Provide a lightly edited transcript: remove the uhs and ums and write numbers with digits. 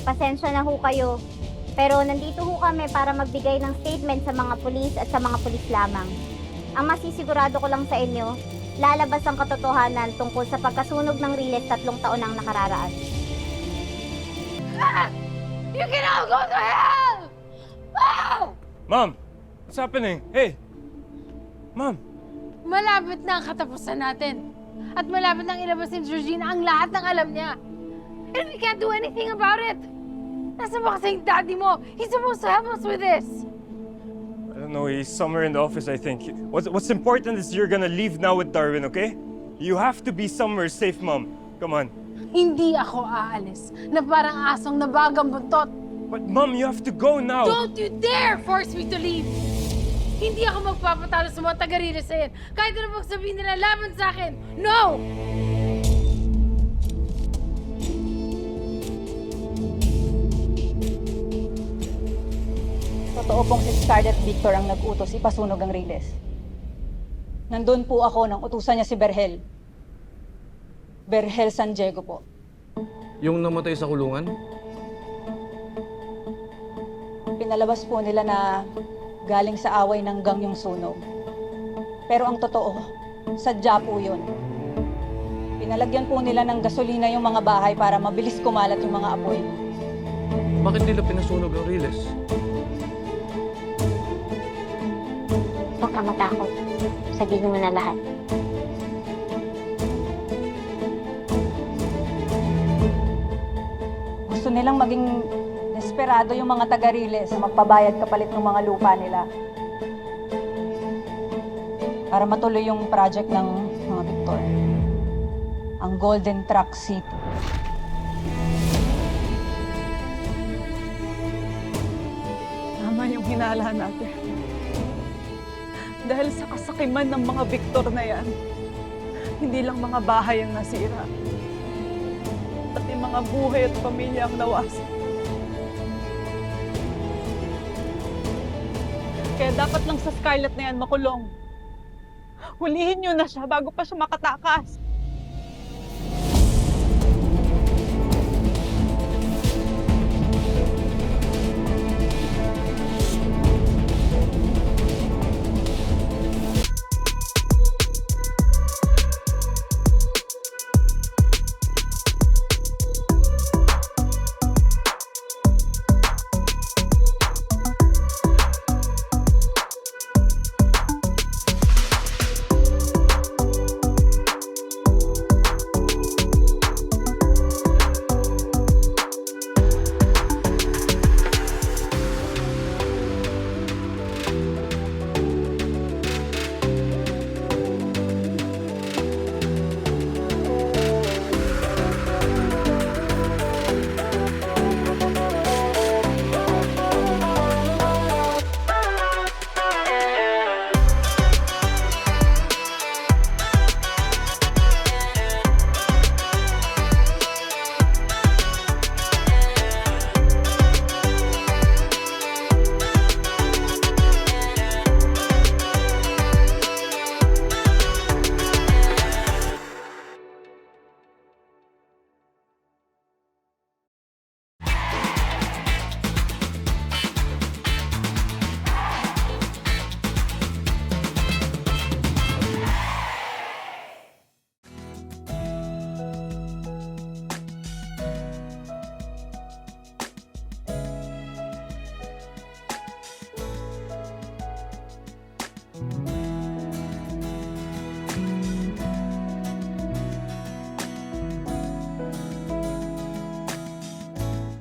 pasensya na ho kayo. Pero nandito ho kami para magbigay ng statement sa mga pulis at sa mga pulis lamang. Ang masisigurado ko lang sa inyo, lalabas ang katotohanan tungkol sa pagkasunog ng Riles 3 taon ang nakararaan. You can all go to hell! Ah! Mom! What's happening? Hey! Mom! Malapit na ang katapusan natin. At malapit nang ilabas ni Georgina ang lahat ng alam niya. And we can't do anything about it. Nasa ba kasi yung daddy mo? He's supposed to help us with this. I don't know, he's somewhere in the office, I think. What's important is you're gonna leave now with Darwin, okay? You have to be somewhere safe, Mom. Come on. Hindi ako aalis na parang asong nabagang buntot. But Mom, you have to go now! Don't you dare force me to leave! Hindi ako magpapatalo sa mga taga-Riles na yan. Kahit ano pag sabihin nila laban sa akin. No! Totoo pong si Scarlett Victor ang nag-utos ipasunog ang Riles. Nandun po ako nang utusan niya si Berhel. Berhel San Diego po. Yung namatay sa kulungan? Pinalabas po nila na galing sa away ng gang yung sunog. Pero ang totoo, sadya po yun. Pinalagyan po nila ng gasolina yung mga bahay para mabilis kumalat yung mga apoy. Bakit nila pinasunog ang Riles? Huwag ka matakot. Sabihin mo na lahat. Gusto nilang maging desperado yung mga taga-Riles na magpabayad kapalit ng mga lupa nila. Para matuloy yung project ng mga Victor. Ang Golden Truck City. Tama yung hinala natin. Dahil sa kasakiman ng mga Victor na yan, hindi lang mga bahay ang nasira. Pati mga buhay at pamilya ang nawasan. Kaya dapat lang sa Scarlett na yan makulong. Hulihin niyo na siya bago pa siya makatakas.